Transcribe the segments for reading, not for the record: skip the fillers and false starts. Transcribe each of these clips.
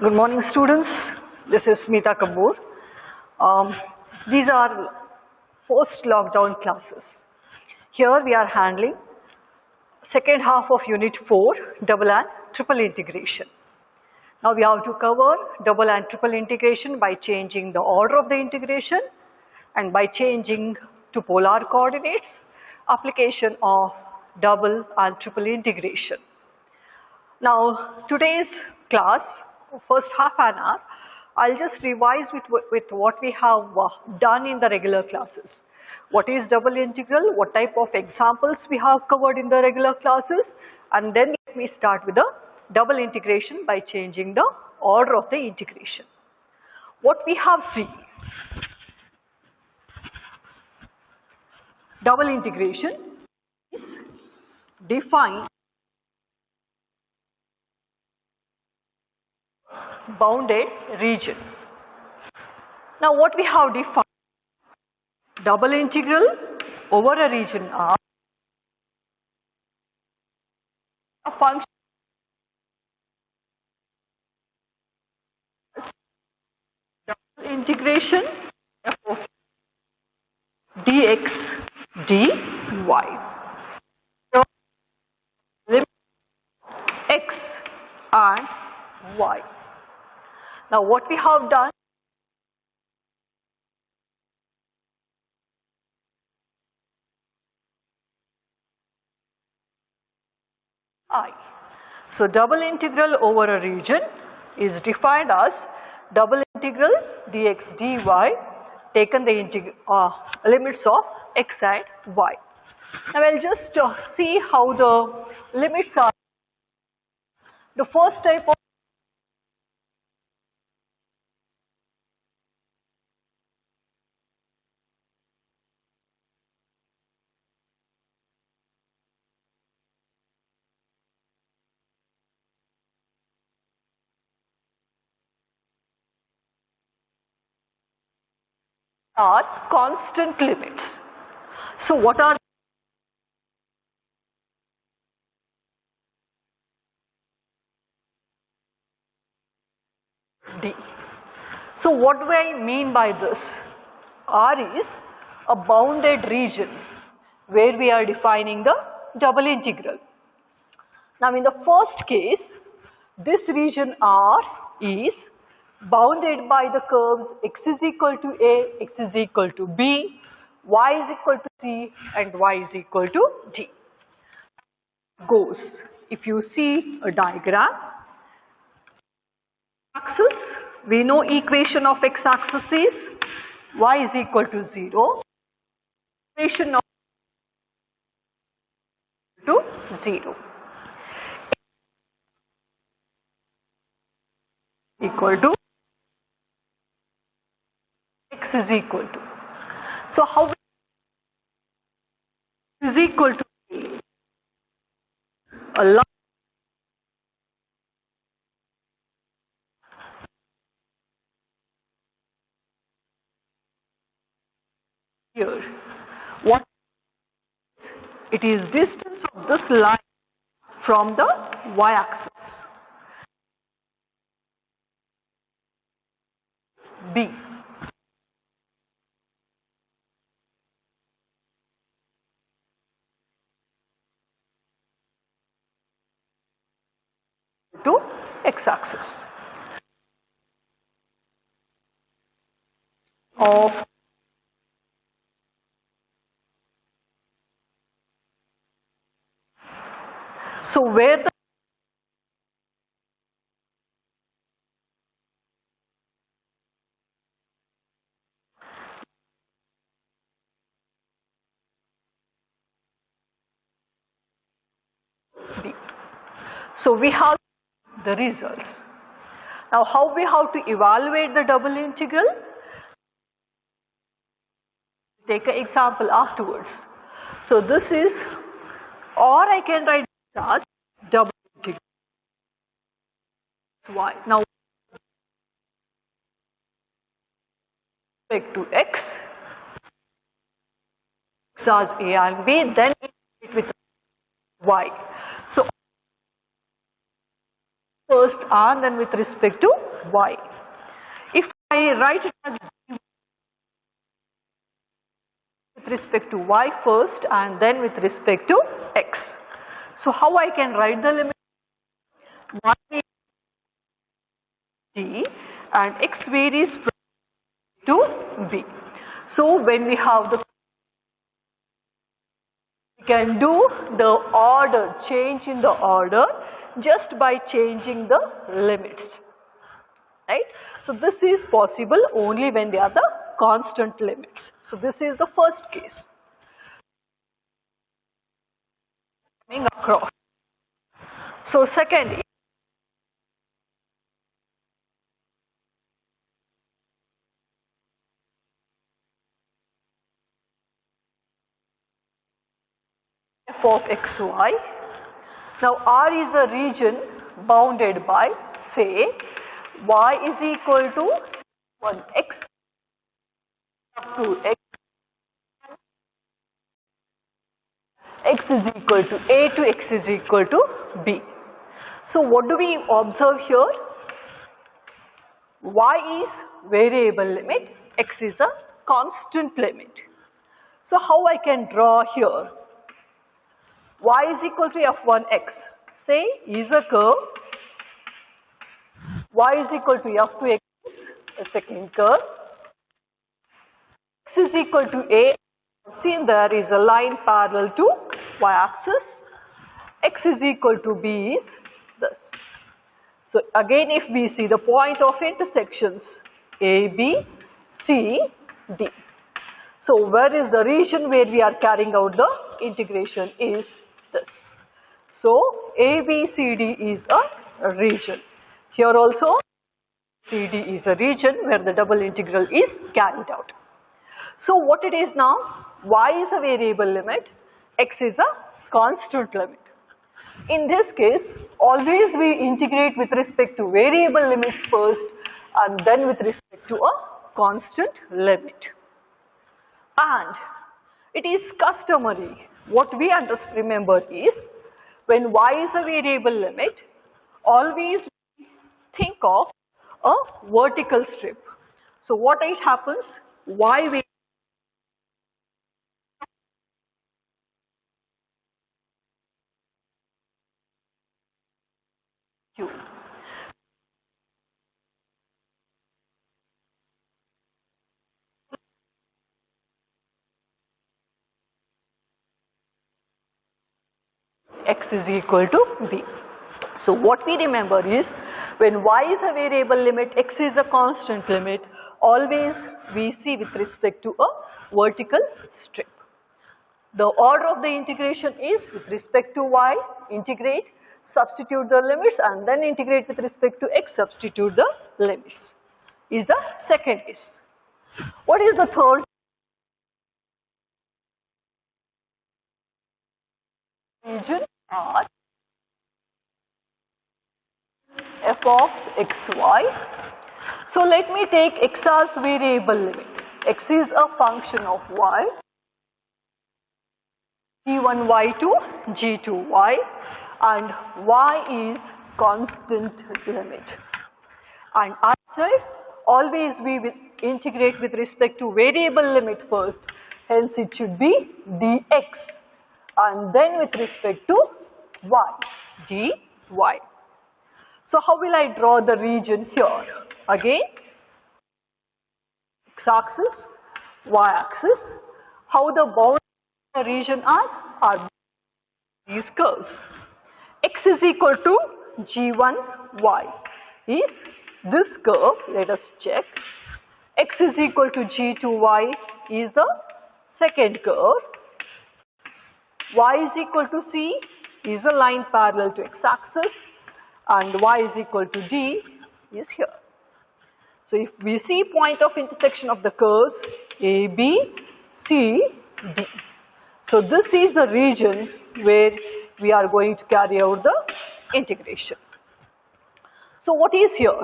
Good morning, students. This is Smita Kapoor. These are post-lockdown classes. Here we are handling second half of Unit 4, double and triple integration. Now we have to cover double and triple integration by changing the order of the integration and by changing to polar coordinates, application of double and triple integration. Now today's class, first half an hour, I'll just revise with what we have done in the regular classes. What is double integral, what type of examples we have covered in the regular classes, and then let me start with the double integration by changing the order of the integration. What we have seen, double integration is defined bounded region. Now what we have defined, double integral over a region R, a function double integration f of dx dy. So limit x and y. Now what we have done, I. So double integral over a region is defined as double integral dx dy taken the limits of x and y. Now I'll just see how the limits are. The first type of are constant limits. So what are D? So what do I mean by this? R is a bounded region where we are defining the double integral. Now in the first case, this region R is bounded by the curves x is equal to A, x is equal to B, y is equal to C and y is equal to D. Goes, if you see a diagram, axis, we know equation of x-axis is y is equal to 0, equation of to 0. Equal to x is equal to. So how is equal to a line here. What it is distance of this line from the y-axis. B. To x-axis of so where the B. So we have the results. Now how we have to evaluate the double integral? Take an example afterwards. So this is, or I can write this as double integral y. Now respect to x as a and b, then it with y. So first and then with respect to y. If I write it as with respect to y first and then with respect to x. So how I can write the limit? Y d and x varies from to b. So when we have the, we can do the order, change in the order just by changing the limits, right? So this is possible only when they are the constant limits. So this is the first case. Coming across. So second, f of xy. Now R is a region bounded by, say, y is equal to 1x up to x is equal to a to x is equal to b. So what do we observe here? Y is variable limit, x is a constant limit. So how I can draw here? Y is equal to f1x, say is a curve, y is equal to f2x, a second curve, x is equal to a, see there is a line parallel to y-axis, x is equal to b is this. So again if we see the point of intersections A, B, C, D. So where is the region where we are carrying out the integration is this. So A, B, C, D is a region. Here also C, D is a region where the double integral is carried out. So what it is now? Y is a variable limit, x is a constant limit. In this case, always we integrate with respect to variable limits first and then with respect to a constant limit. And it is customary, what we remember is, when y is a variable limit, always think of a vertical strip. So what it happens, y will q. X is equal to b. So what we remember is, when y is a variable limit, x is a constant limit, always we see with respect to a vertical strip. The order of the integration is with respect to y, integrate, substitute the limits and then integrate with respect to x, substitute the limits. Is the second case. What is the third? Region R f of xy. So let me take x as variable limit. X is a function of y, g1 y2, g2 y, and y is constant limit. And outside, always we will integrate with respect to variable limit first, hence it should be dx, and then with respect to y, dy. So how will I draw the region here? Again, x-axis, y-axis. How the boundaries of the region are these curves. X is equal to g1 y is this curve. Let us check. X is equal to g2 y is the second curve. Y is equal to c is a line parallel to x-axis, and y is equal to d is here. So if we see point of intersection of the curves A, B, C, D. So this is the region where we are going to carry out the integration. So what is here?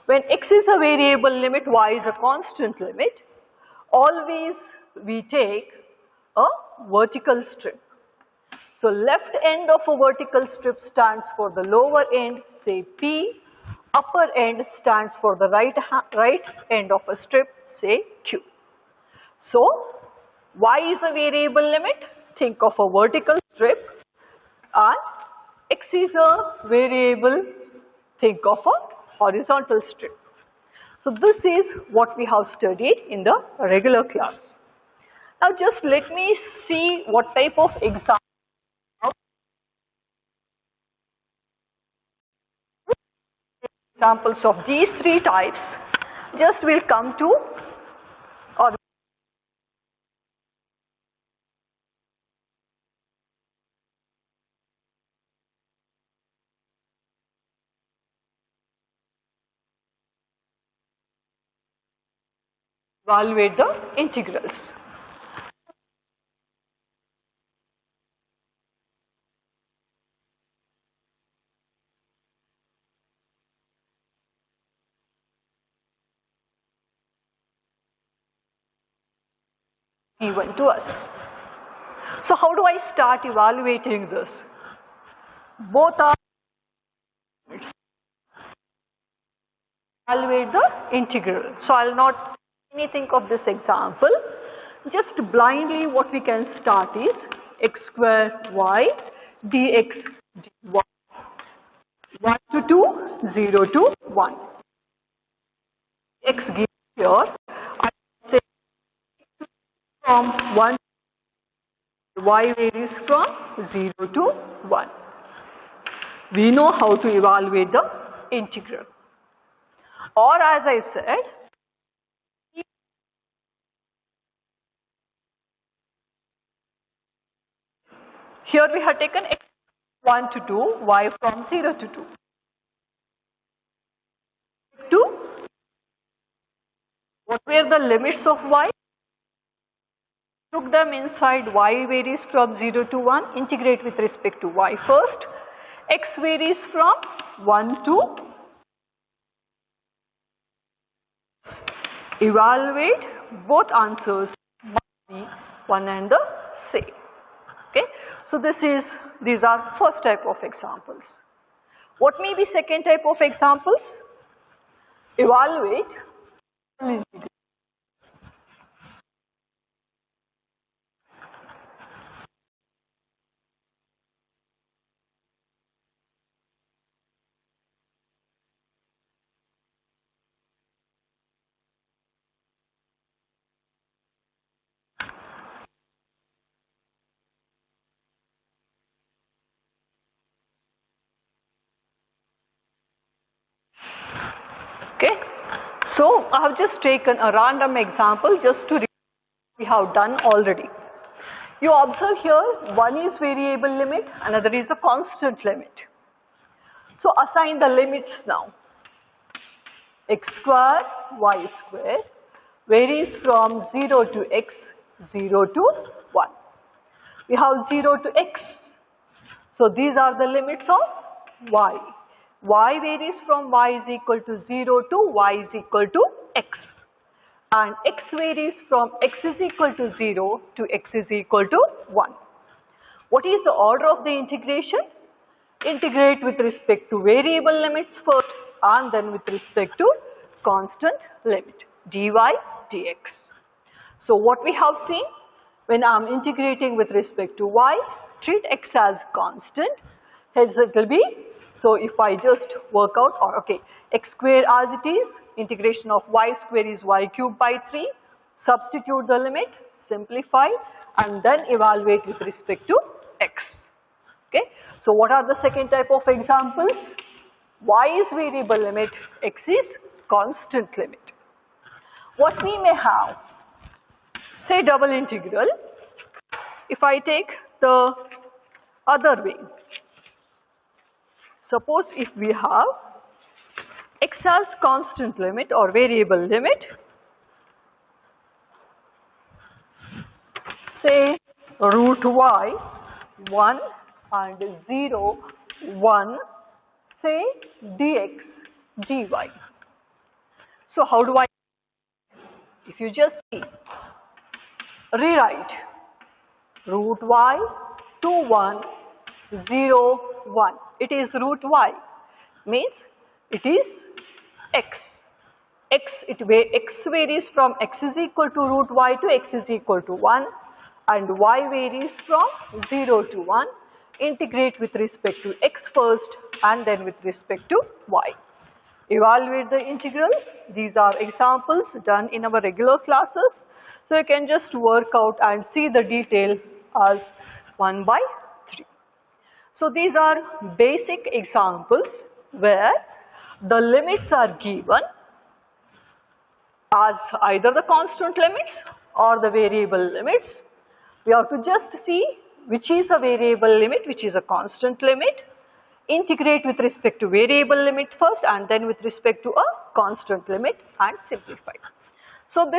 When x is a variable limit, y is a constant limit, always we take a vertical strip. So left end of a vertical strip stands for the lower end, say P, upper end stands for the right end of a strip, say Q. So y is a variable limit, think of a vertical strip, and x is a variable, think of a horizontal strip. So this is what we have studied in the regular class. Now just let me see what type of examples of these three types. Just will come to or evaluate the integrals. Given to us. So how do I start evaluating this? Both are evaluate the integral. So I'll not say anything of this example. Just blindly what we can start is x square y dx dy 1 to 2, 0 to 1. X given here, I say from 1, y varies from 0 to 1. We know how to evaluate the integral. Or as I said, here we have taken x 1 to 2, y from 0 to 2. What were the limits of y? Took them inside y varies from 0 to 1, integrate with respect to y first. X varies from 1 to evaluate, both answers must be one and the same. Okay, so these are first type of examples. What may be second type of examples? Evaluate integral. Okay, so I have just taken a random example just to we have done already. You observe here, one is variable limit, another is a constant limit. So assign the limits now. X square, y square varies from 0 to x, 0 to 1. We have 0 to x. So these are the limits of y. Y varies from y is equal to 0 to y is equal to x. And x varies from x is equal to 0 to x is equal to 1. What is the order of the integration? Integrate with respect to variable limits first and then with respect to constant limit dy dx. So what we have seen, when I am integrating with respect to y, treat x as constant, hence it will be, so if I just work out, or okay, x square as it is, integration of y square is y cube by 3, substitute the limit, simplify, and then evaluate with respect to x. Okay, so what are the second type of examples? Y is variable limit, x is constant limit. What we may have, say double integral, if I take the other way, suppose if we have x as constant limit or variable limit, say root y 1 and 0 1, say dx dy. So how do I, if you just see, rewrite root y 2 1 0 1, it is root y, means it is x varies from x is equal to root y to x is equal to 1 and y varies from 0 to 1. Integrate with respect to x first and then with respect to y. Evaluate the integral. These are examples done in our regular classes. So you can just work out and see the detail as 1 by 3. So these are basic examples where the limits are given as either the constant limits or the variable limits. We have to just see which is a variable limit, which is a constant limit. Integrate with respect to variable limit first and then with respect to a constant limit and simplify. So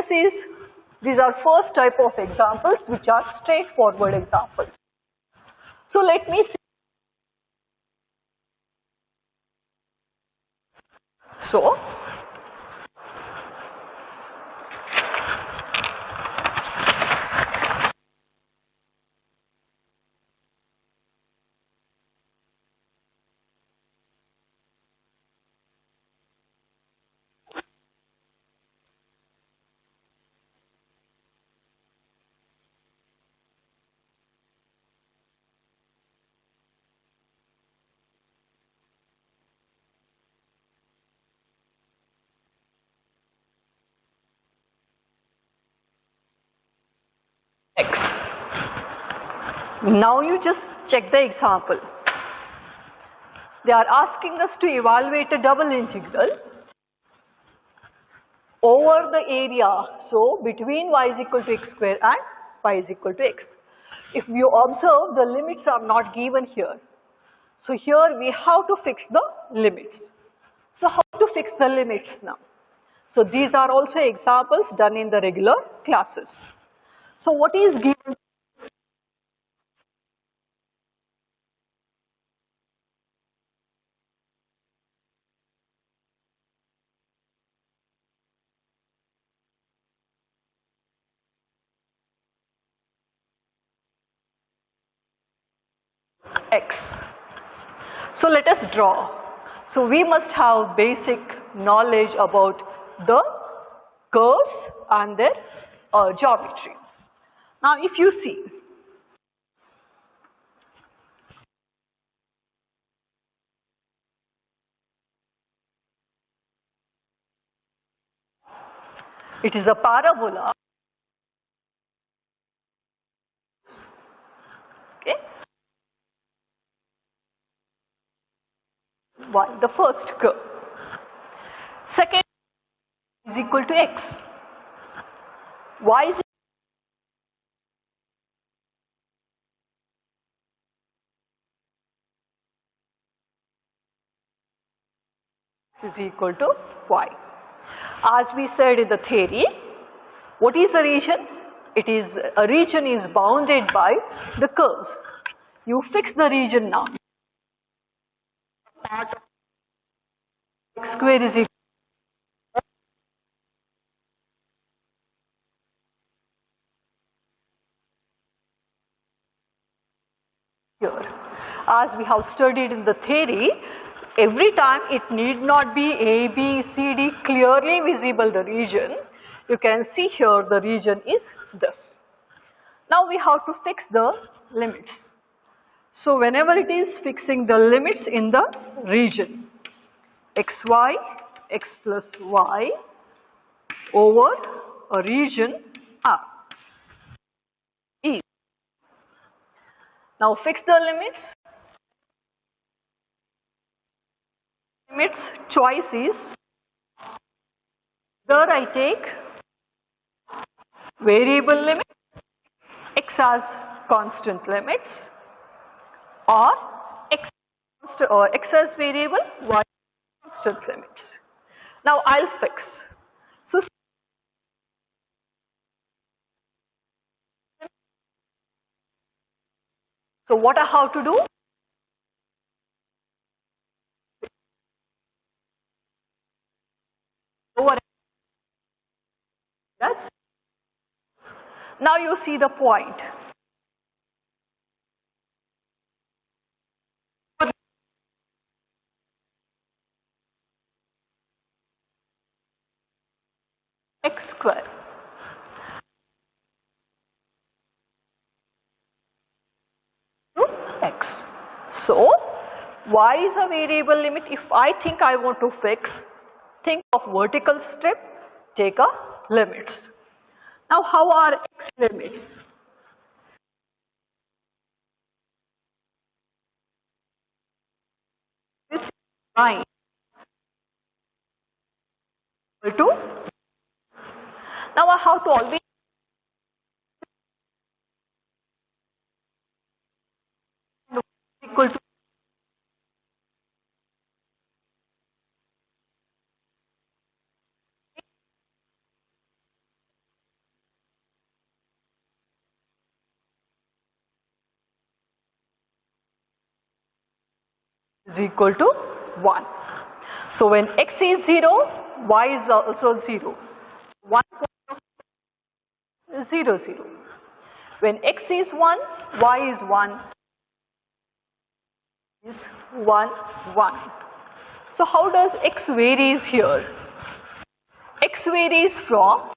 these are first type of examples which are straightforward examples. So let me see. So x. Now you just check the example. They are asking us to evaluate a double integral over the area, so between y is equal to x square and y is equal to x. If you observe, the limits are not given here. So here we have to fix the limits. So how to fix the limits now? So these are also examples done in the regular classes. So what is given? X. So let us draw. So we must have basic knowledge about the curves and their geometry. Now if you see, it is a parabola. Okay. Y, the first curve. Second is equal to x. Y is equal to y. As we said in the theory, what is a region? A region is bounded by the curves. You fix the region now. Part of x square is equal to here. As we have studied in the theory, every time it need not be A, B, C, D clearly visible the region. You can see here the region is this. Now we have to fix the limits. So whenever it is fixing the limits in the region, xy, x plus y over a region R. E. Now fix the limits. Limits choice is either I take variable limit, x as constant limits, or x as variable, y constant limits. Now I'll fix. So what I have to do? Over. Yes. Now you see the point. So y is a variable limit. If I think I want to fix, think of vertical strip, take a limits. Now how are x limits? This line equal to, now I have to always equal to is equal to 1. So when x is 0, y is also 0. 1 is 0, 0. When x is 1, y is 1, is 1, 1. So how does x varies here? X varies from,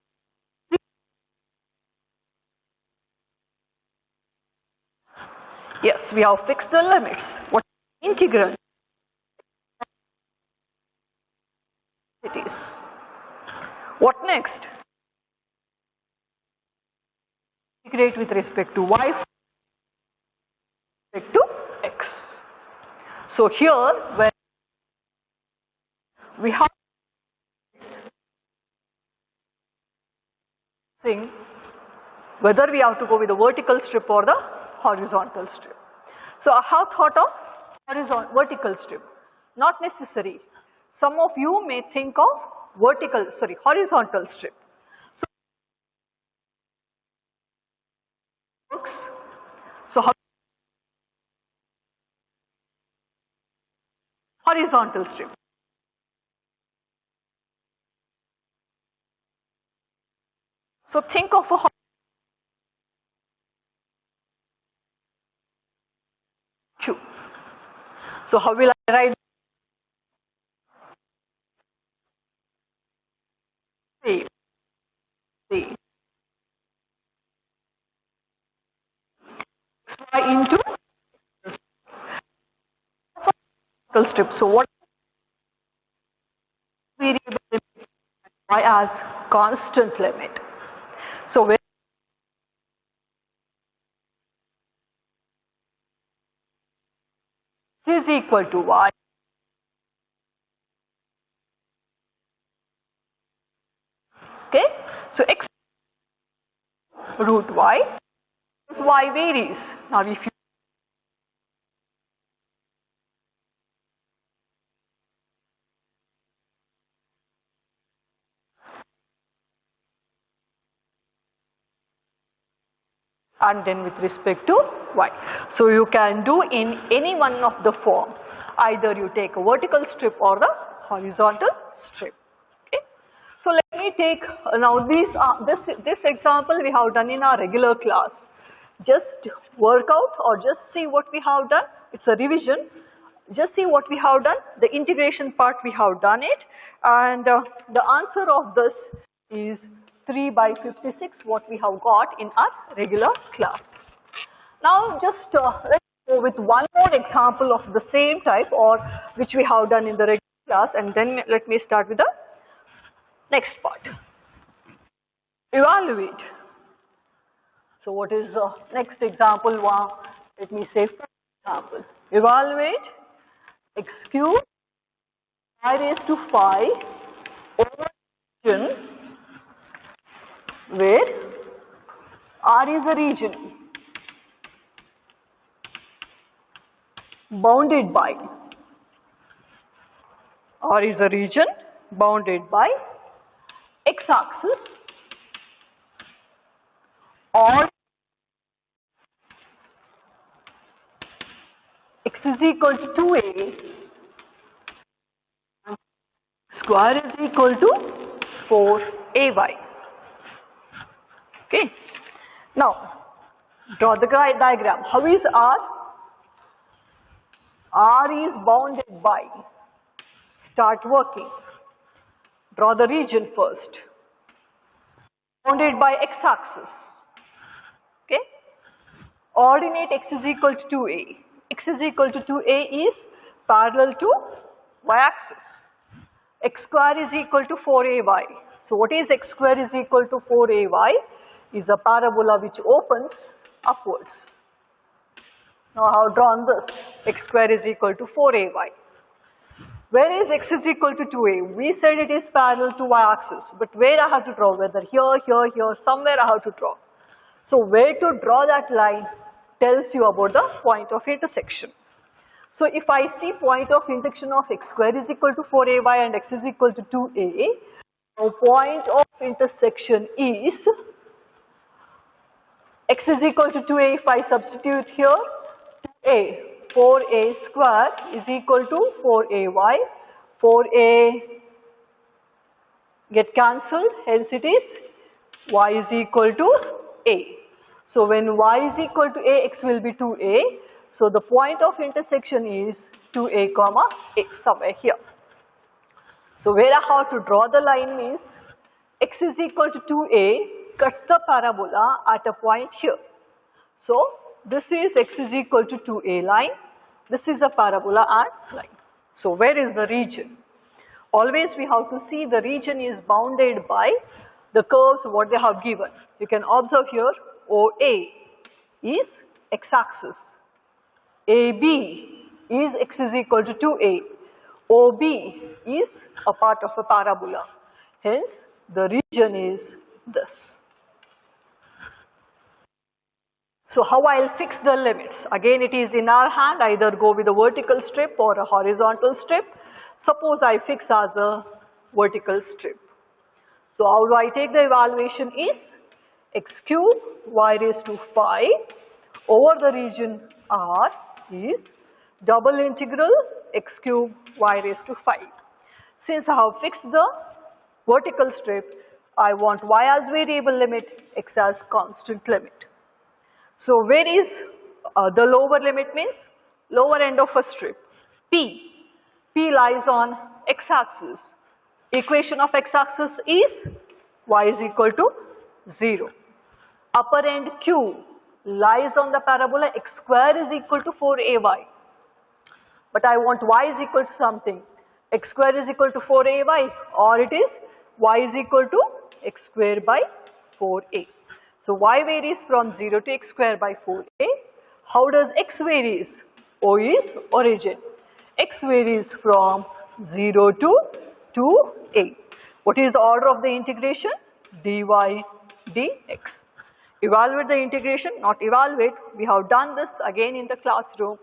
yes, we have fixed the limits. What integral it is? What next? Integrate with respect to y, with respect to x. So here, when we have thing, whether we have to go with the vertical strip or the horizontal strip. So I have thought of vertical strip. Not necessary. Some of you may think of horizontal strip. So how horizontal strip. So think of a Q. So how will I write? C. C. Y into vertical strip. So what variable limit? Y as constant limit. So when x is equal to y, okay? So x root y, y varies. Now if you and then with respect to y. So you can do in any one of the form. Either you take a vertical strip or the horizontal strip. Okay. So let me take now this example we have done in our regular class. Just work out or just see what we have done. It's a revision. Just see what we have done. The integration part we have done it, and the answer of this is 3 by 56 what we have got in our regular class. Now just let's go with one more example of the same type or which we have done in the regular class, and then let me start with the next part. Evaluate. So what is the next example one? Let me say for example. Evaluate x cube I raised to 5 over region where R is a region bounded by, R is a region bounded by x-axis or x is equal to 2a and square is equal to 4ay. Okay. Now draw the diagram. How is R? R is bounded by. Start working. Draw the region first. Bounded by x-axis. Okay. Ordinate x is equal to 2a. X is equal to 2a is parallel to y-axis. X square is equal to 4ay. So what is x square is equal to 4ay? Is a parabola which opens upwards. Now I have drawn this. X square is equal to 4ay. Where is x is equal to 2a? We said it is parallel to y-axis, but where I have to draw? Whether here, somewhere I have to draw. So where to draw that line tells you about the point of intersection. So if I see point of intersection of x square is equal to 4ay and x is equal to 2a, now point of intersection is x is equal to 2a. If I substitute here, 2a, 4a square is equal to 4ay. 4a get cancelled, hence it is y is equal to a. So when y is equal to a, x will be 2a. So the point of intersection is 2a comma a, somewhere here. So where I have to draw the line means x is equal to 2a cuts the parabola at a point here. So this is x is equal to 2a line. This is a parabola and line. So where is the region? Always we have to see the region is bounded by the curves what they have given. You can observe here OA is x-axis. AB is x is equal to 2a. OB is a part of a parabola. Hence the region is this. So how I'll fix the limits? Again it is in our hand, either go with a vertical strip or a horizontal strip. Suppose I fix as a vertical strip. So how do I take the evaluation is x cube y raised to 5 over the region R is double integral x cube y raised to 5. Since I have fixed the vertical strip, I want y as variable limit, x as constant limit. So where is the lower limit means lower end of a strip, P. P lies on x-axis. Equation of x-axis is y is equal to 0. Upper end Q lies on the parabola x square is equal to 4ay. But I want y is equal to something. X square is equal to 4ay or it is y is equal to x square by 4a. So y varies from 0 to x square by 4a. How does x varies? O is origin. X varies from 0 to 2a. What is the order of the integration? dy dx. Evaluate the integration, not evaluate. We have done this again in the classroom.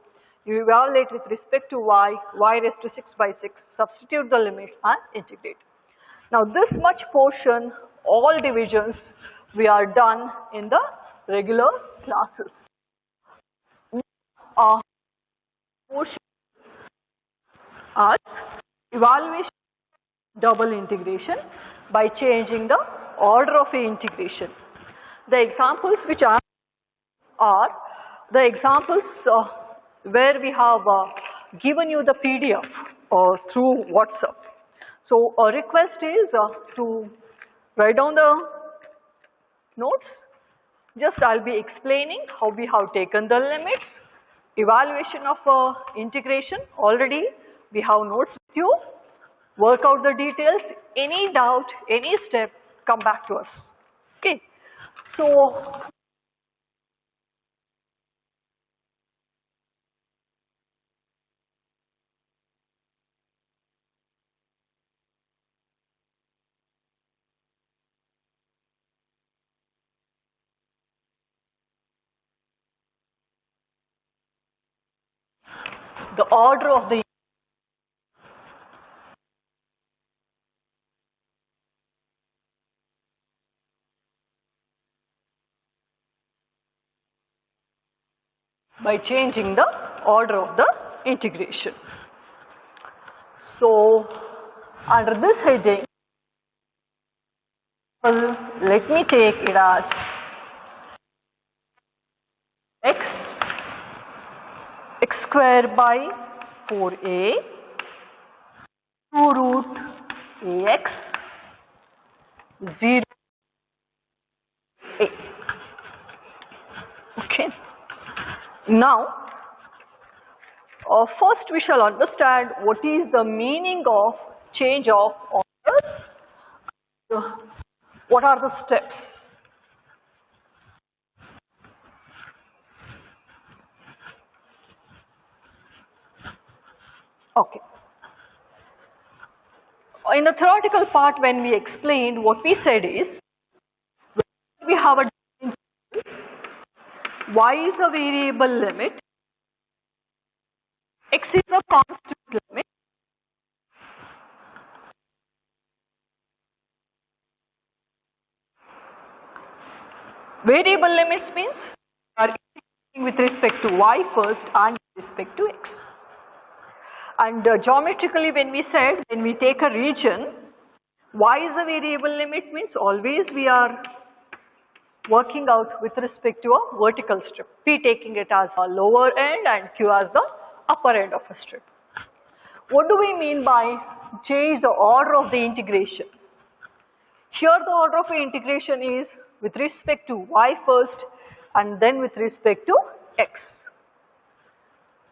You evaluate with respect to y raised to 6 by 6, substitute the limit and integrate. Now this much portion, all divisions, we are done in the regular classes. Portion as evaluation double integration by changing the order of the integration. The examples which are the examples where we have given you the PDF through WhatsApp. So a request is to write down the notes. Just I'll be explaining how we have taken the limits, evaluation of integration. Already we have notes with you. Work out the details. Any doubt, any step, come back to us. Okay. So the order of the by changing the order of the integration. So under this heading, let me take it as x square by 4a 2 root ax 0 a. Okay. Now First we shall understand what is the meaning of change of order. What are the steps? Okay. In the theoretical part, when we explained, what we said is, we have a y is a variable limit, x is a constant limit, variable limits means are integrating with respect to y first and with respect to x. And geometrically, when we said, when we take a region, y is a variable limit means always we are working out with respect to a vertical strip, P taking it as a lower end and Q as the upper end of a strip. What do we mean by change the order of the integration? Here the order of the integration is with respect to y first and then with respect to x.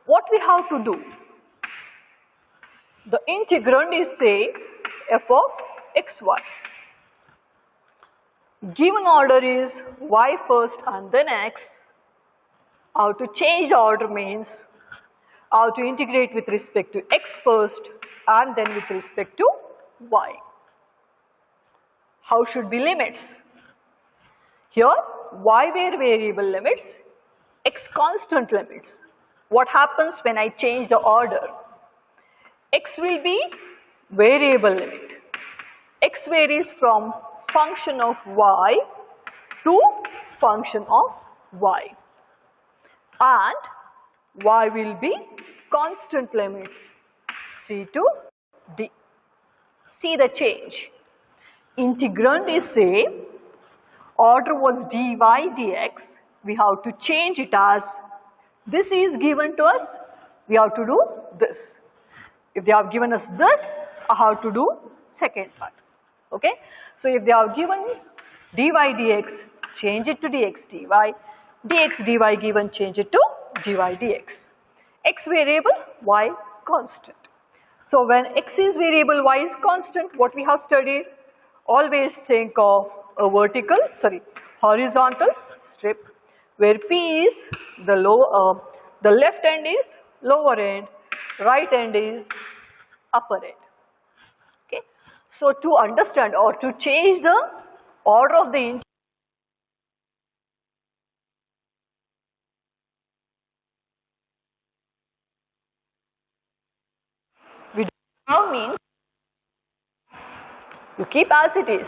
What we have to do? The integrand is say f of xy. Given order is y first and then x. How to change the order means how to integrate with respect to x first and then with respect to y. How should be limits? Here y were variable limits, x constant limits. What happens when I change the order? X will be variable limit. X varies from function of y to function of y, and y will be constant limits c to d. See the change. Integrand is same, order was dy dx, we have to change it as this is given to us, we have to do this. If they have given us this, I have to do second part. Okay? So if they have given dy dx, change it to dx dy, dx dy given, change it to dy dx. X variable, y constant. So when x is variable, y is constant, what we have studied? Always think of a horizontal strip where P is the left end is lower end, right end is upper end. Okay. So to understand or to change the order of the we do now means you keep as it is.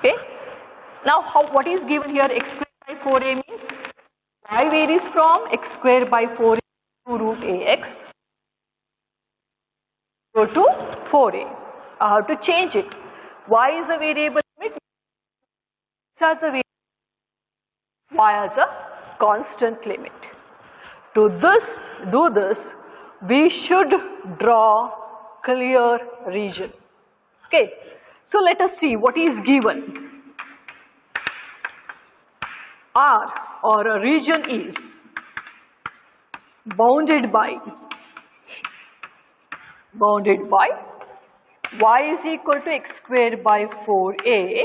Okay. Now what is given here? X square by 4a means y varies from x square by 4a to root ax go to 4a. I have to change it. Y is a variable limit, x as a variable, y as a constant limit. To do this, we should draw clear region. Okay. So let us see what is given. R or a region is bounded by y is equal to x square by 4a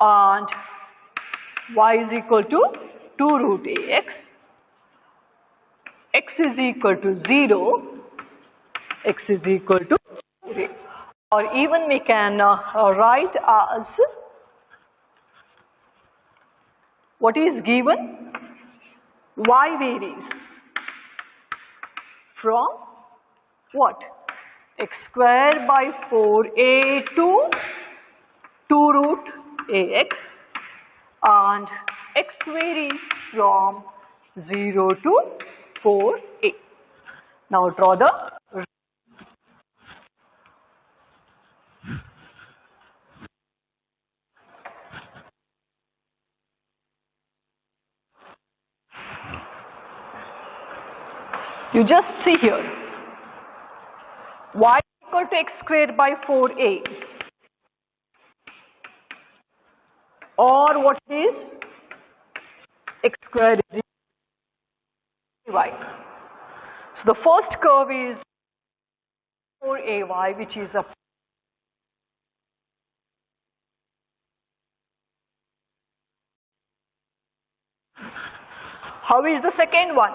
and y is equal to 2 root ax, x is equal to 0, x is equal to 4a, or even we can write as what is given, y varies from what? X square by 4a to 2 root ax and x varies from 0 to 4a. Now draw the you just see here, y equal to x square by 4a. or what is x square is ay. So the first curve is 4ay, which is a how is the second one?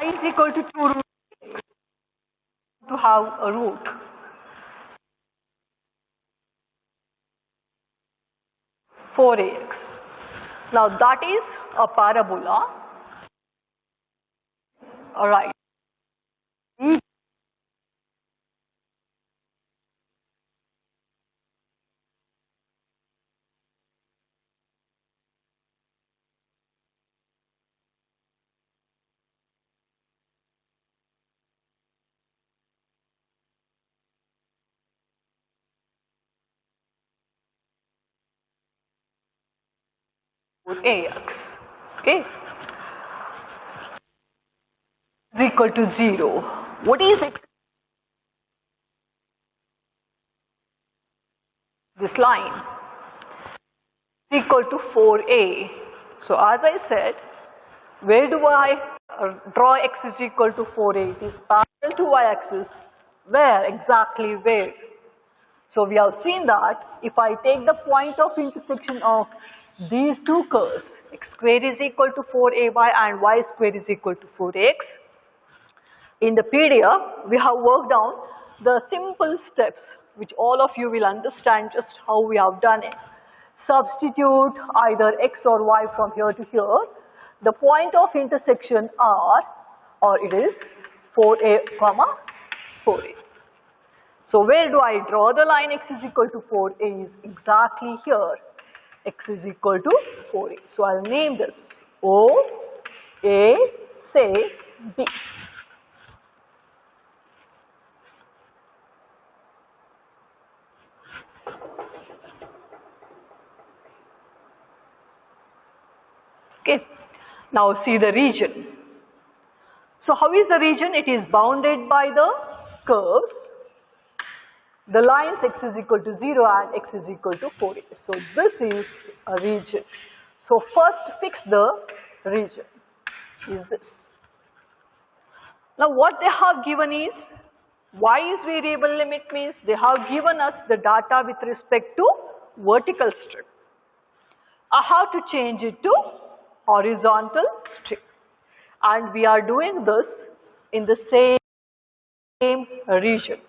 Y is equal to 2 root to have a root. Four ax. Now that is a parabola. All right. Ax. Okay. Is equal to 0. What is x? This line is equal to 4a. So as I said, where do I draw x is equal to 4a? It is parallel to y-axis. Where? Exactly where? So we have seen that if I take the point of intersection of these two curves, x square is equal to 4ay and y square is equal to 4x. In the PDF, we have worked on the simple steps which all of you will understand just how we have done it. Substitute either x or y from here to here. The point of intersection are, or it is 4a, 4a. So where do I draw the line x is equal to 4a is exactly here. X is equal to 4a. So I'll name this O, A, say B. Okay. Now see the region. So how is the region? It is bounded by the curves. The lines x is equal to 0 and x is equal to 4a. So this is a region. So first fix the region is this. Now what they have given is, y is variable limit means they have given us the data with respect to vertical strip. I have to change it to horizontal strip. And we are doing this in the same region.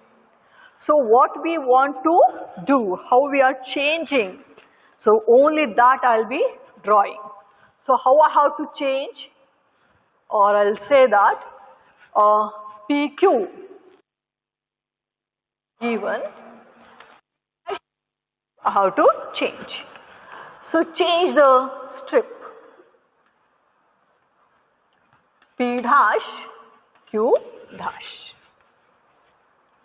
So what we want to do, how we are changing, so only that I'll be drawing. So how I have to change, or I'll say that PQ given, I have to change. So change the strip P dash Q dash.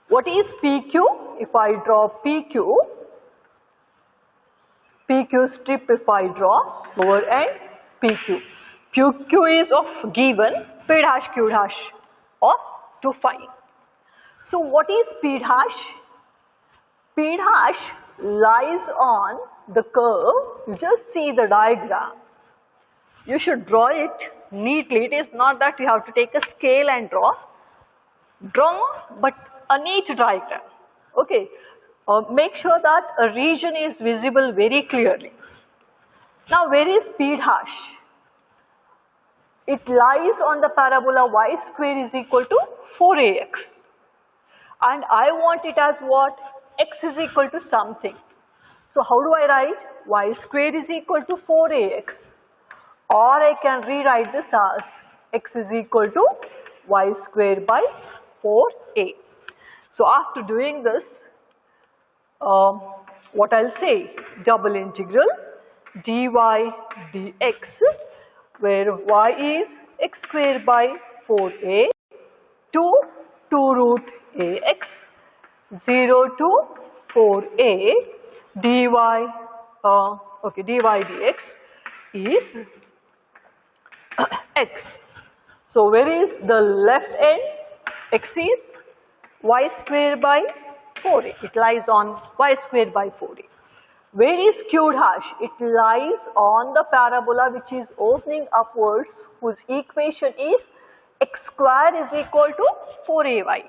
What is PQ? If I draw PQ strip, if I draw lower end PQ. PQ is of given, P dash Q dash of 2 5. So what is P dash? P dash lies on the curve. You just see the diagram. You should draw it neatly. It is not that you have to take a scale and draw. Draw, but a neat diagram. Okay. Make sure that a region is visible very clearly. Now where is P dash? It lies on the parabola y square is equal to 4ax. And I want it as what? X is equal to something. So how do I write? Y square is equal to 4ax. Or I can rewrite this as x is equal to y square by 4a. So after doing this, what I'll say, double integral dy dx, where y is x square by 4a to 2 root ax, 0 to 4a dy, dy dx is x. So where is the left end? X is y square by 4a. It lies on y square by 4a. Where is q dash? It lies on the parabola which is opening upwards, whose equation is x square is equal to 4ay.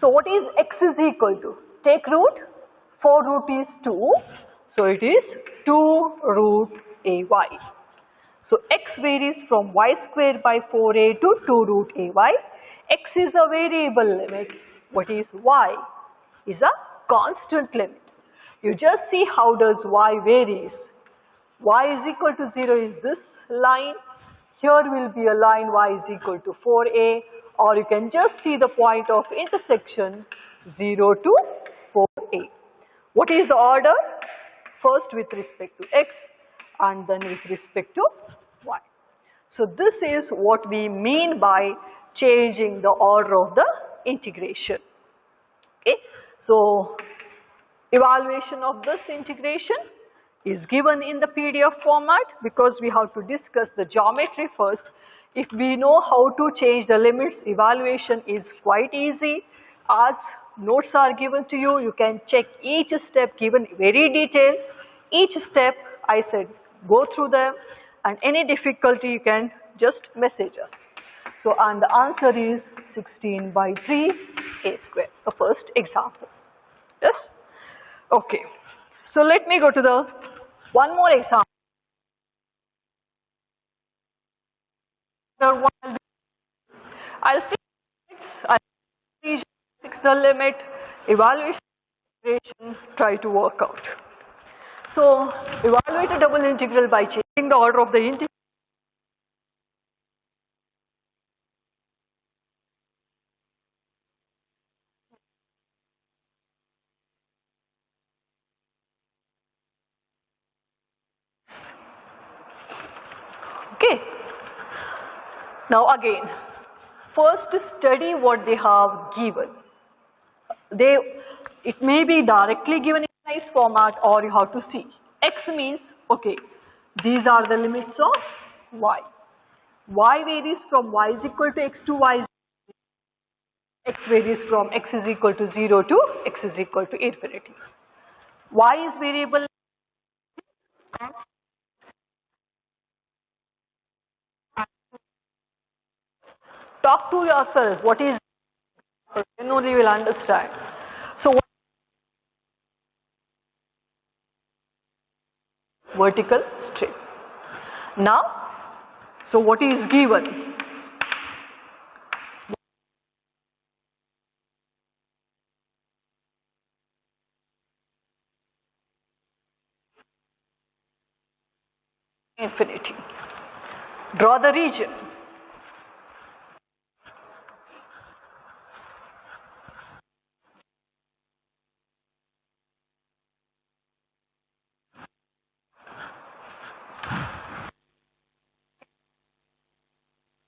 So what is x is equal to? Take root, 4 root is 2, so it is 2 root ay. So x varies from y square by 4a to 2 root ay. X is a variable limit. What is y? Is a constant limit. You just see how does y varies. Y is equal to 0 is this line. Here will be a line y is equal to 4a, or you can just see the point of intersection 0 to 4a. What is the order? First with respect to x and then with respect to y. So this is what we mean by changing the order of the integration. Okay. So evaluation of this integration is given in the PDF format because we have to discuss the geometry first. If we know how to change the limits, evaluation is quite easy. As notes are given to you, you can check each step given very detailed. Each step I said go through them, and any difficulty you can just message us. So and the answer is 16 by 3 a square, the first example. Yes? Okay. So let me go to the one more example. I'll fix the limit, evaluation, try to work out. So evaluate a double integral by changing the order of the integral. Okay. Now again, first study what they have given. It may be directly given in nice format, or you have to see. X means, okay, these are the limits of y. Y varies from y is equal to x to y. X varies from x is equal to 0 to x is equal to infinity. Y is variable. Talk to yourself. What is, then only you will understand. So vertical strip. Now, so what is given? Infinity. Draw the region.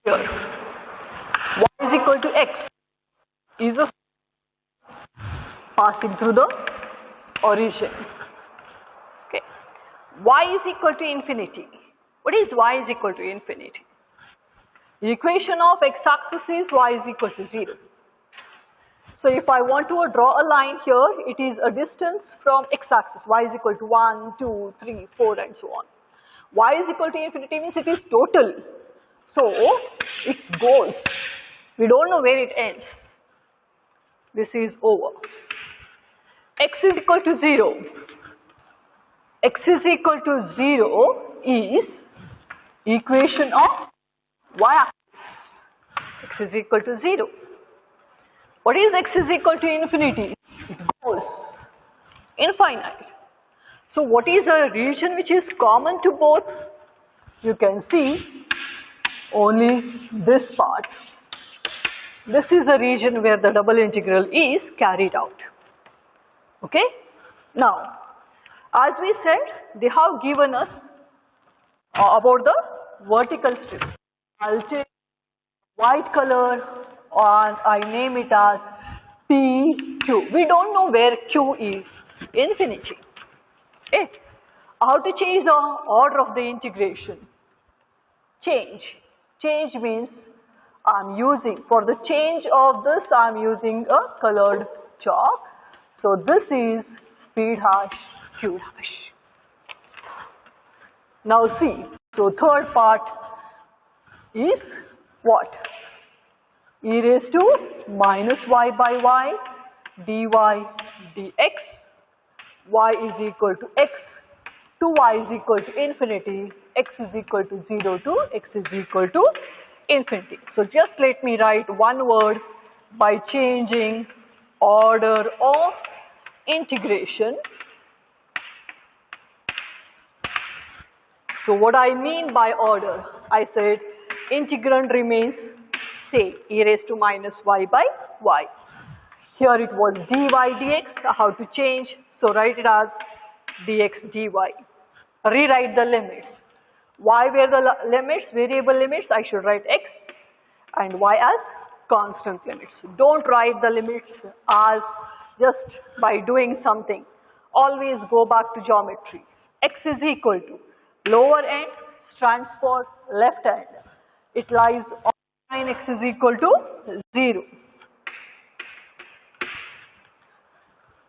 Here. Y is equal to x is a passing through the origin. Okay. Y is equal to infinity. What is y is equal to infinity? The equation of x-axis is y is equal to 0. So if I want to draw a line here, it is a distance from x-axis. Y is equal to 1, 2, 3, 4 and so on. Y is equal to infinity means it is total. So it goes. We don't know where it ends. This is over. X is equal to 0. X is equal to 0 is equation of y-axis. X is equal to 0. What is x is equal to infinity? It goes infinite. So what is a region which is common to both? You can see only this part. This is the region where the double integral is carried out. Okay? Now, as we said, they have given us about the vertical strip. I'll take white color and I name it as PQ. We don't know where Q is, infinity. Okay? How to change the order of the integration? Change. Change means I'm using, for the change of this, I'm using a colored chalk. So this is P dash q dash. Now see, so third part is what? E raised to minus y by y dy dx, y is equal to x, to y is equal to infinity, x is equal to 0 to x is equal to infinity. So just let me write one word by changing order of integration. So what I mean by order, I said integrand remains same, e raised to minus y by y. Here it was dy dx, how to change? So write it as dx dy. Rewrite the limits. Y were the limits, variable limits, I should write x, and y as constant limits. Don't write the limits as just by doing something. Always go back to geometry. X is equal to lower end stands for left hand. It lies on line x is equal to 0.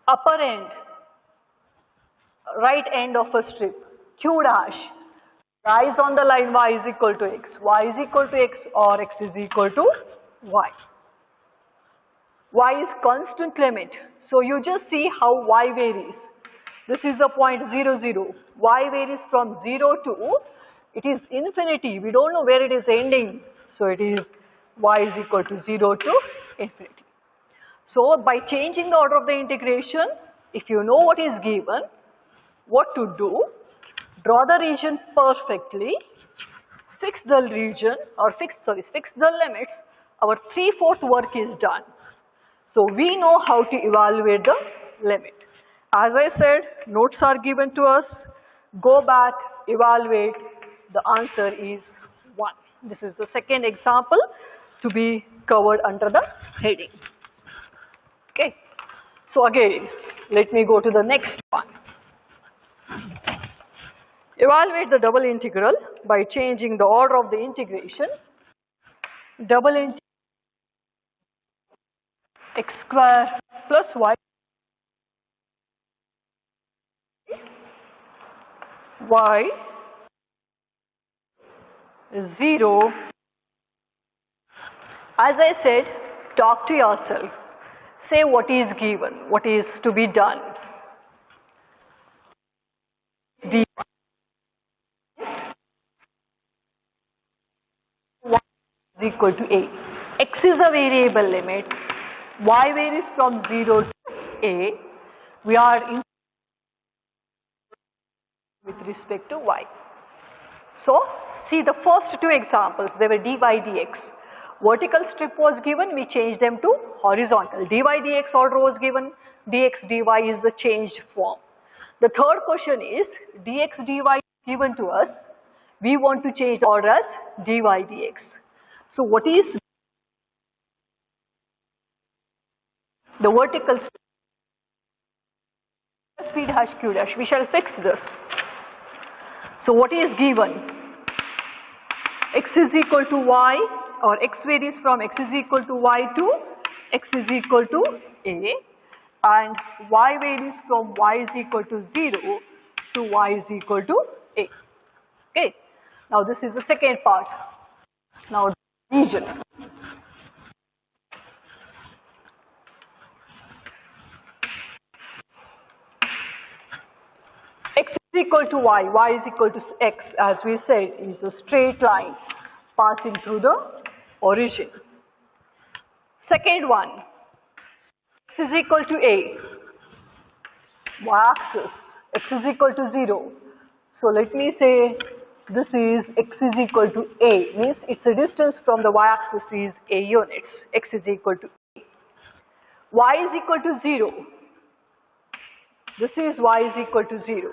Upper end, right end of a strip, q dash, lies on the line y is equal to x. Y is equal to x or x is equal to y. Y is constant limit. So you just see how y varies. This is the point 0, 0. Y varies from 0 to, it is infinity. We don't know where it is ending. So it is y is equal to 0 to infinity. So by changing the order of the integration, if you know what is given, what to do, draw the region perfectly, fix the region or fix the limits, our 3/4 work is done. So we know how to evaluate the limit. As I said, notes are given to us, go back, evaluate, the answer is 1. This is the second example to be covered under the heading. Okay, so again, let me go to the next one. Evaluate the double integral by changing the order of the integration. Double integral x square plus y is 0. As I said, talk to yourself. Say what is given, what is to be done. D y is equal to a. X is a variable limit. Y varies from 0 to a. We are in with respect to y. So see the first two examples, they were dy dx. Vertical strip was given, we changed them to horizontal. Dy dx order was given, dx dy is the changed form. The third question is dx dy is given to us. We want to change the order as dy dx. So what is the vertical strip? P dash q dash. We shall fix this. So what is given? X is equal to y, or x varies from x is equal to y to x is equal to a, and y varies from y is equal to 0 to y is equal to a. Okay. Now this is the second part. Now region. X is equal to y is equal to x, as we said, is a straight line passing through the origin. Second one, x is equal to a, y-axis, x is equal to 0. So let me say this is x is equal to a, means its a distance from the y-axis is a units, x is equal to a. Y is equal to 0. This is y is equal to 0.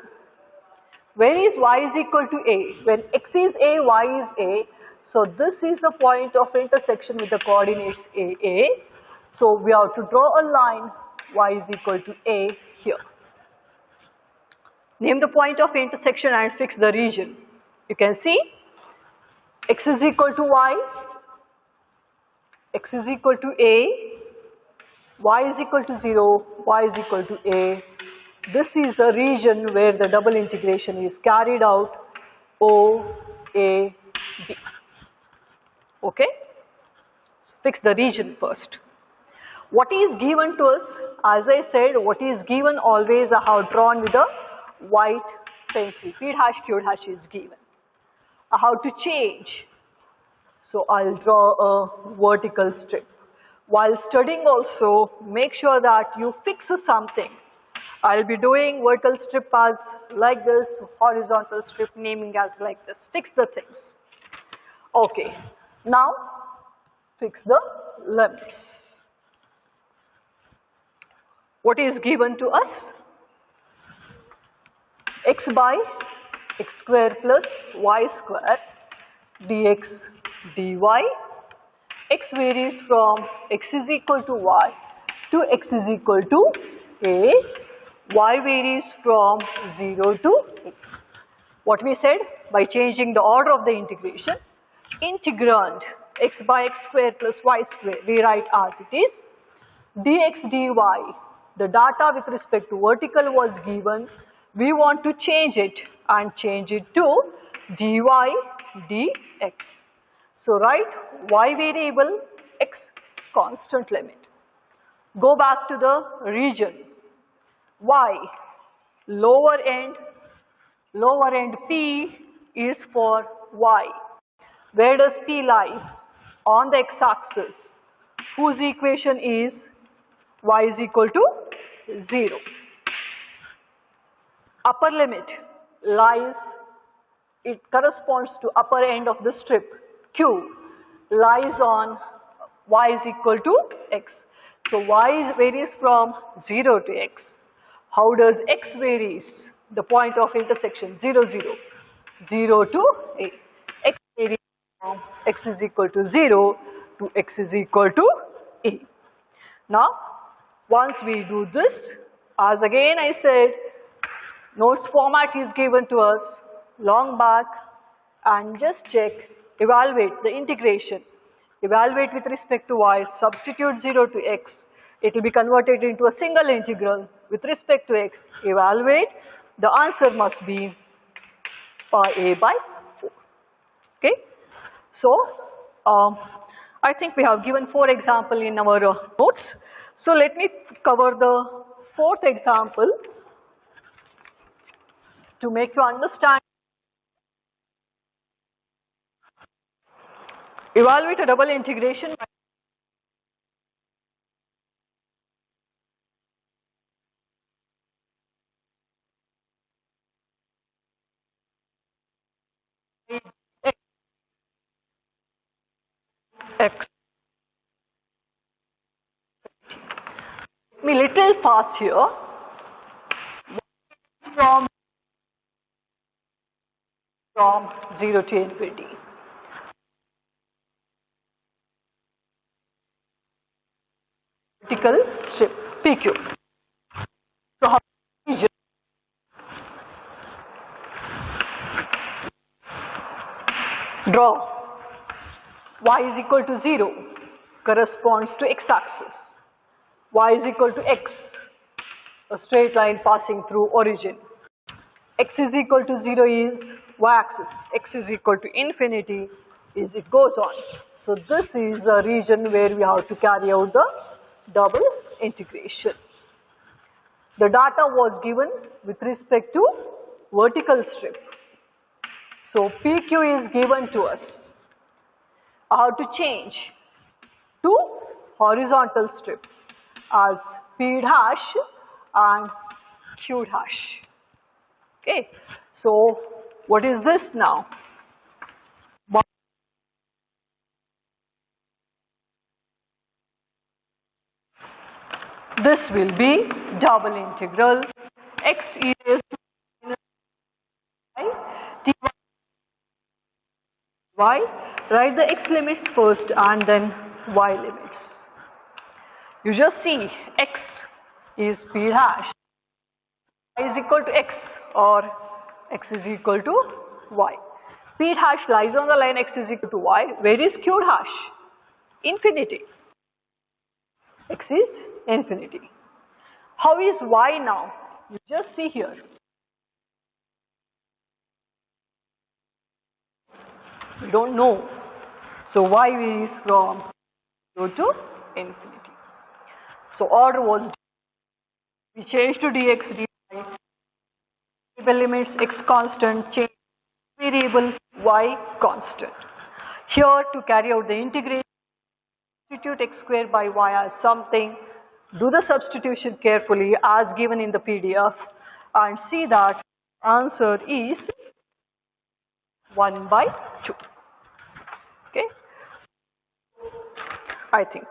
Where is y is equal to a? When x is a, y is a. So this is the point of intersection with the coordinates a. So we have to draw a line, y is equal to a here. Name the point of intersection and fix the region. You can see x is equal to y, x is equal to a, y is equal to 0, y is equal to a, this is a region where the double integration is carried out, O, A, B. Okay? Fix the region first. What is given to us? As I said, what is given always I have drawn with a white pencil. P dash Q dash is given. I have to change. So I'll draw a vertical strip. While studying also, make sure that you fix something. I'll be doing vertical strip as like this, horizontal strip naming as like this. Fix the things. Okay. Now, fix the limits. What is given to us? X by x square plus y square dx dy. X varies from x is equal to y to x is equal to a. Y varies from 0 to a. What we said? By changing the order of the integration, integrand x by x square plus y square we write as it is. Dx dy, the data with respect to vertical was given. We want to change it and change it to dy dx. So write y variable, x constant limit. Go back to the region. Y, lower end P is for y. Where does P lie? On the x-axis, whose equation is y is equal to 0. Upper limit lies, it corresponds to upper end of the strip. Q lies on y is equal to x. So y varies from 0 to x. How does x varies? The point of intersection 0, 0. 0 to a. X varies from x is equal to 0 to x is equal to a. Now, once we do this, as again I said, notes format is given to us long back, and just check, evaluate the integration. Evaluate with respect to y, substitute 0 to x. It will be converted into a single integral with respect to x. Evaluate, the answer must be pi a by 4. Okay? So, I think we have given 4 examples in our notes. So let me cover the 4th example to make you understand. Evaluate a double integration by x. Let me little fast here. From 0 to infinity. Vertical strip PQ. So how draw y is equal to 0 corresponds to x-axis. Y is equal to x, a straight line passing through origin. X is equal to 0 is y-axis. X is equal to infinity is it goes on. So this is a region where we have to carry out the double integration. The data was given with respect to vertical strip. So PQ is given to us. How to change to horizontal strip as P dash and Q dash. Okay, so what is this now? This will be double integral x e raised to y. Write the x limits first and then y limits. You just see x is P dash, y is equal to x or x is equal to y. P dash lies on the line x is equal to y. Where is Q dash? Infinity. X is infinity. How is y now? You just see here. We don't know. So y varies from 0 to infinity. So order was, we changed to dx dy, variable limits x constant, change variable y constant. Here to carry out the integration, substitute x squared by y as something, do the substitution carefully as given in the PDF and see that answer is 1 by 2. Okay, I think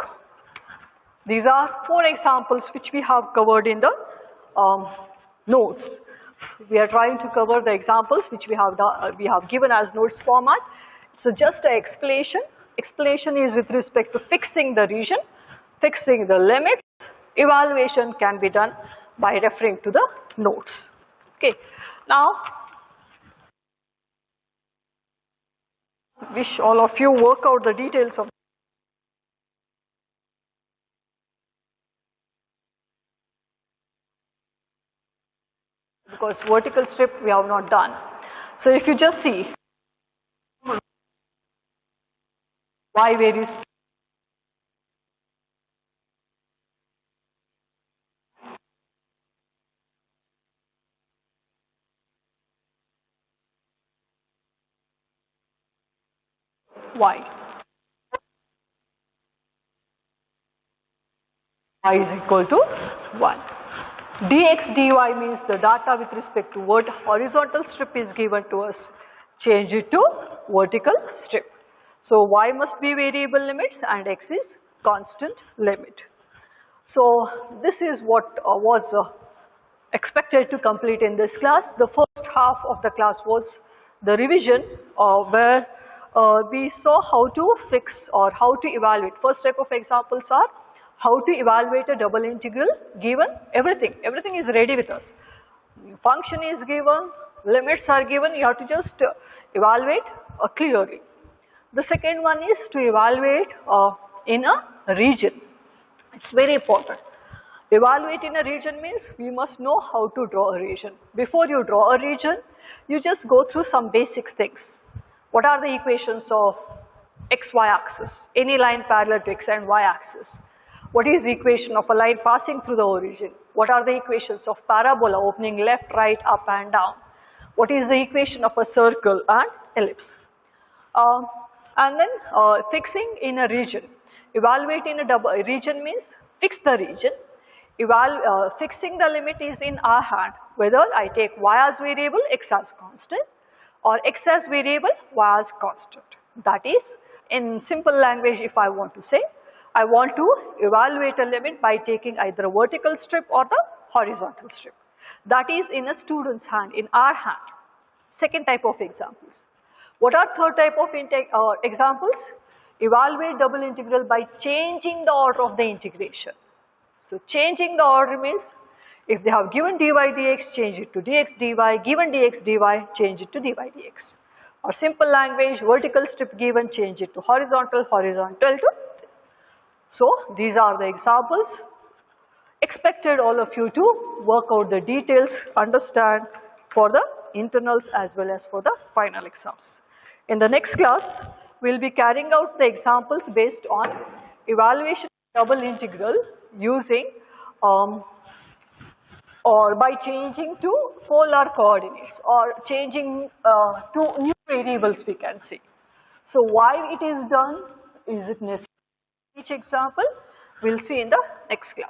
these are 4 examples which we have covered in the notes. We are trying to cover the examples which we have given as notes format. So just an explanation. Explanation is with respect to fixing the region, fixing the limits. Evaluation can be done by referring to the notes. Okay. Now, wish all of you work out the details of because vertical strip we have not done. So if you just see y varies y is equal to 1. Dx dy means the data with respect to what horizontal strip is given to us, change it to vertical strip. So y must be variable limits and x is constant limit. So this is what was expected to complete in this class. The first half of the class was the revision where we saw how to fix or how to evaluate. First type of examples are how to evaluate a double integral given everything. Everything is ready with us. Function is given, limits are given, you have to just evaluate clearly. The second one is to evaluate in a region. It's very important. Evaluate in a region means we must know how to draw a region. Before you draw a region, you just go through some basic things. What are the equations of xy axis? Any line parallel to x and y axis. What is the equation of a line passing through the origin? What are the equations of parabola opening left, right, up and down? What is the equation of a circle and ellipse? And then fixing in a region. Evaluate in a double region means fix the region. Fixing the limit is in our hand, whether I take y as variable, x as constant, or x as variable, y as constant. That is, in simple language, if I want to say, I want to evaluate a limit by taking either a vertical strip or the horizontal strip. That is in a student's hand, in our hand. Second type of examples. What are third type of examples? Evaluate double integral by changing the order of the integration. So changing the order means if they have given dy dx, change it to dx dy, given dx dy, change it to dy dx. Or simple language, vertical strip given, change it to horizontal, horizontal to. So these are the examples. Expected all of you to work out the details, understand for the internals as well as for the final exams. In the next class, we will be carrying out the examples based on evaluation of double integral using or by changing to polar coordinates or changing to new variables we can see. So why it is done, is it necessary? Each example we will see in the next class.